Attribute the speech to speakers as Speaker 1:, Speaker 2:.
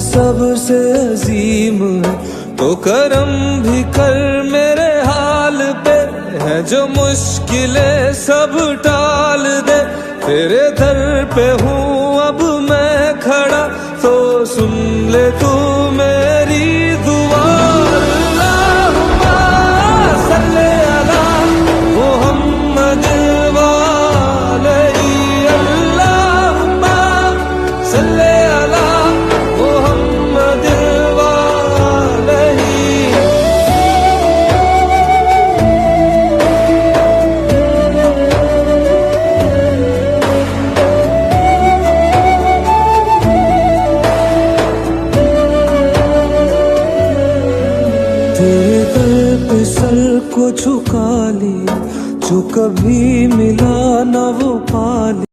Speaker 1: सबसे अजीम है, तो करम भी कर मेरे हाल पे, है जो मुश्किलें सब टाल दे। तेरे दर पे हूँ अब मैं खड़ा, तो सुन ले तू मेरी दुआ। अल्लाहुम्मा सल्ले अला मुहम्मद वालैहि, अल्लाहुम्मा सल्ले अला मुहम्मद वालैहि। तेरे दर पे सर को झुका लिया, जो कभी मिला ना वो पा लिया।